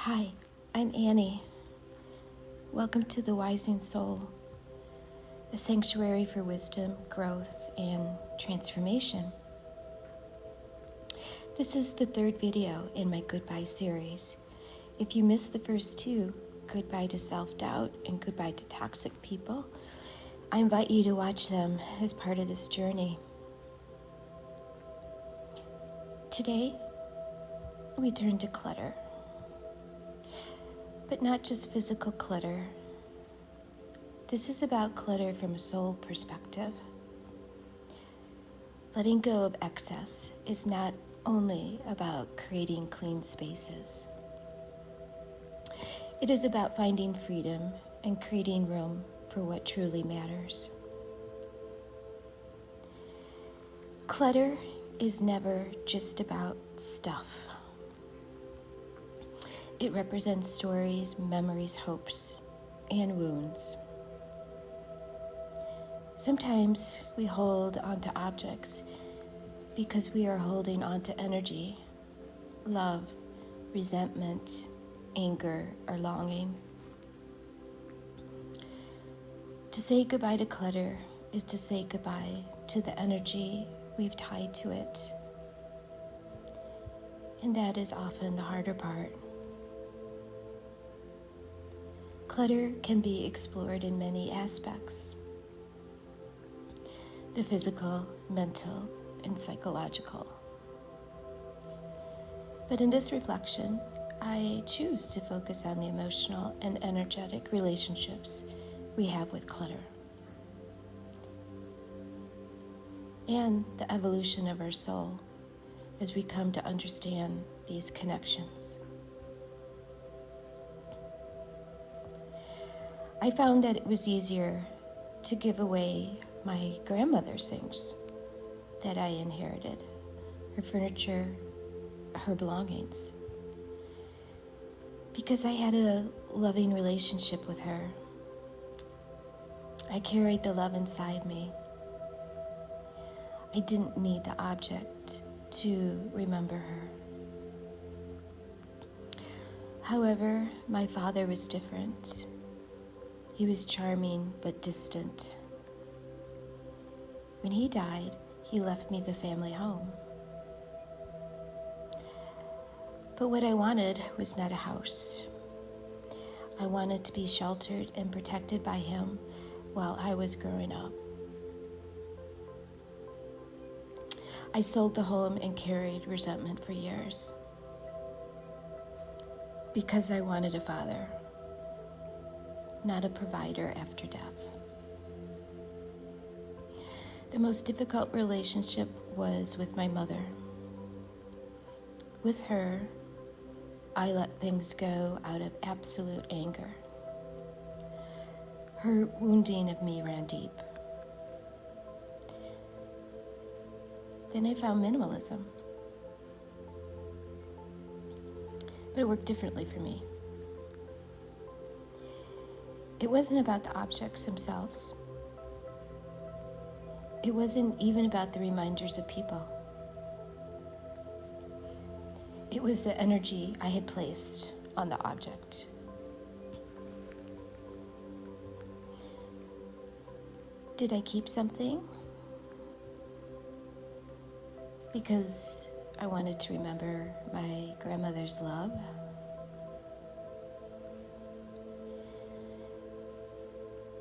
Hi, I'm Annie. Welcome to the Wising Soul, a sanctuary for wisdom, growth, and transformation. This is the third video in my Goodbye series. If you missed the first two, Goodbye to Self-Doubt and Goodbye to Toxic People, I invite you to watch them as part of this journey. Today, we turn to clutter. But not just physical clutter. This is about clutter from a soul perspective. Letting go of excess is not only about creating clean spaces. It is about finding freedom and creating room for what truly matters. Clutter is never just about stuff. It represents stories, memories, hopes, and wounds. Sometimes we hold onto objects because we are holding onto energy, love, resentment, anger, or longing. To say goodbye to clutter is to say goodbye to the energy we've tied to it. And that is often the harder part. Clutter can be explored in many aspects: the physical, mental, and psychological. But in this reflection, I choose to focus on the emotional and energetic relationships we have with clutter and the evolution of our soul as we come to understand these connections. I found that it was easier to give away my grandmother's things that I inherited, her furniture, her belongings, because I had a loving relationship with her. I carried the love inside me. I didn't need the object to remember her. However, my father was different. He was charming but distant. When he died, he left me the family home. But what I wanted was not a house. I wanted to be sheltered and protected by him while I was growing up. I sold the home and carried resentment for years because I wanted a father, not a provider after death. The most difficult relationship was with my mother. With her, I let things go out of absolute anger. Her wounding of me ran deep. Then I found minimalism. But it worked differently for me. It wasn't about the objects themselves. It wasn't even about the reminders of people. It was the energy I had placed on the object. Did I keep something? Because I wanted to remember my grandmother's love.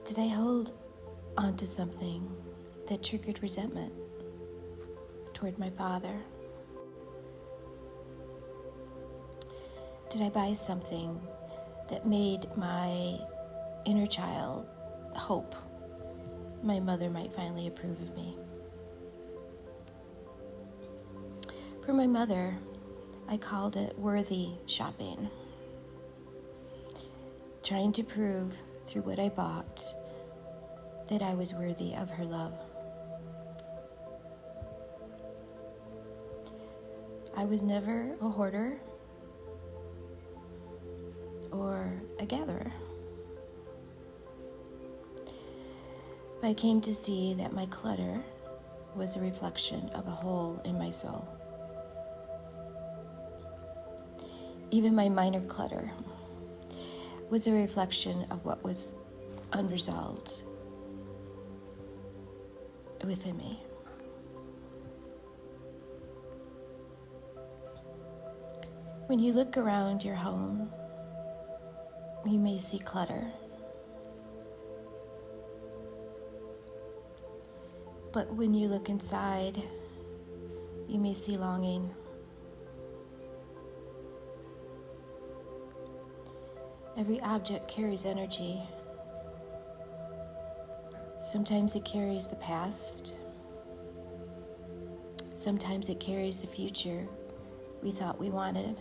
Did I hold onto something that triggered resentment toward my father? Did I buy something that made my inner child hope my mother might finally approve of me? For my mother, I called it worthy shopping, trying to prove through what I bought that I was worthy of her love. I was never a hoarder or a gatherer. But I came to see that my clutter was a reflection of a hole in my soul. Even my minor clutter was a reflection of what was unresolved within me. When you look around your home, you may see clutter. But when you look inside, you may see longing. Every object carries energy. Sometimes it carries the past. Sometimes it carries the future we thought we wanted.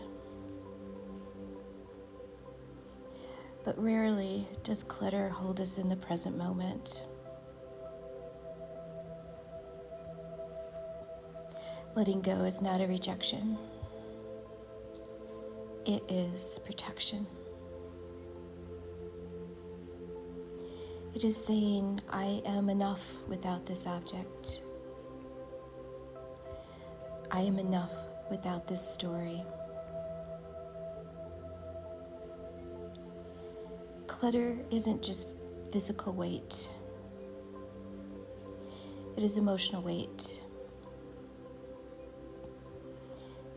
But rarely does clutter hold us in the present moment. Letting go is not a rejection. It is protection. It is saying, I am enough without this object. I am enough without this story. Clutter isn't just physical weight. It is emotional weight.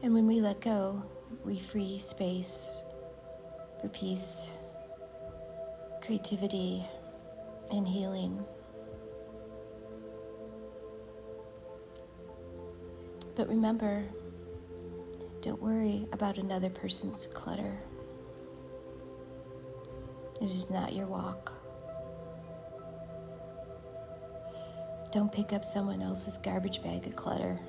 And when we let go, we free space for peace, creativity, and healing. But remember, don't worry about another person's clutter. It is not your walk. Don't pick up someone else's garbage bag of clutter.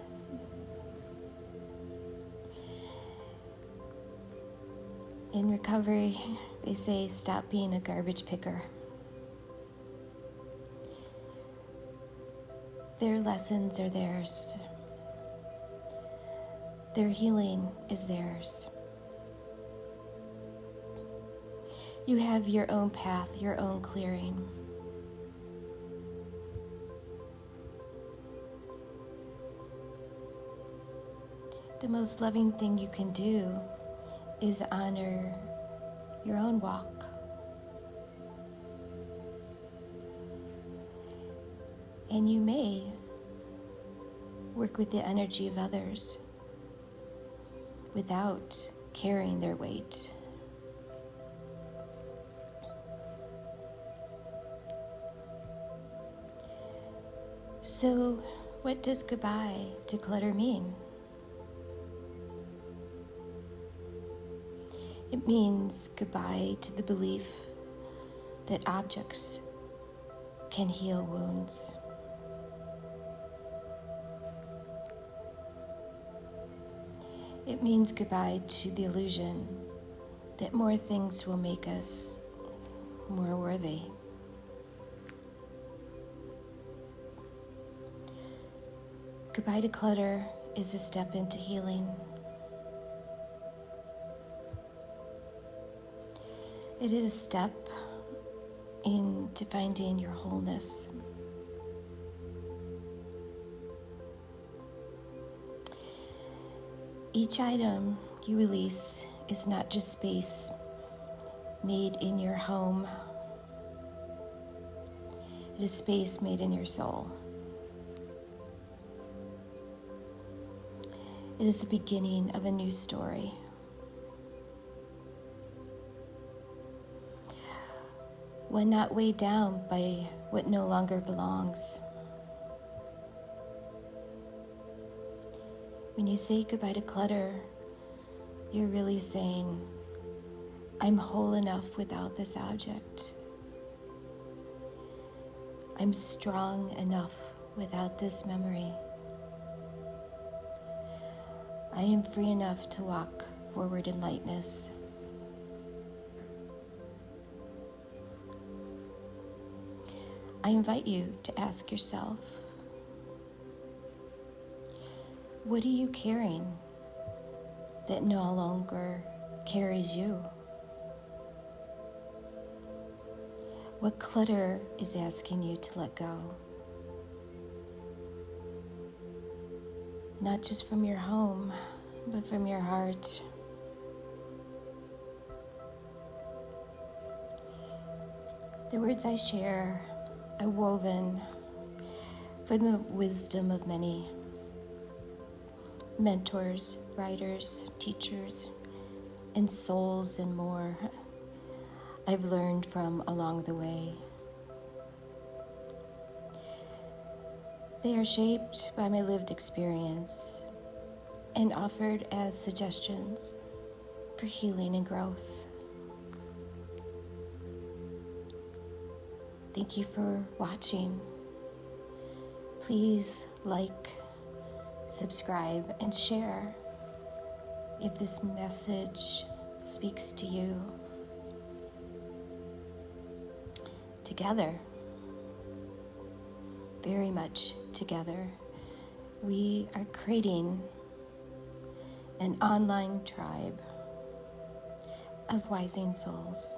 In recovery, they say, stop being a garbage picker. Their lessons are theirs. Their healing is theirs. You have your own path, your own clearing. The most loving thing you can do is honor your own walk. And you may work with the energy of others without carrying their weight. So, what does goodbye to clutter mean? It means goodbye to the belief that objects can heal wounds. It means goodbye to the illusion that more things will make us more worthy. Goodbye to clutter is a step into healing. It is a step into finding your wholeness. Each item you release is not just space made in your home. It is space made in your soul. It is the beginning of a new story. One not weighed down by what no longer belongs. When you say goodbye to clutter, you're really saying, I'm whole enough without this object. I'm strong enough without this memory. I am free enough to walk forward in lightness. I invite you to ask yourself, what are you carrying that no longer carries you? What clutter is asking you to let go? Not just from your home, but from your heart. The words I share are woven from the wisdom of many mentors, writers, teachers, and souls and more I've learned from along the way. They are shaped by my lived experience and offered as suggestions for healing and growth. Thank you for watching. Please like, subscribe, and share if this message speaks to you. Together, very much together, we are creating an online tribe of rising souls.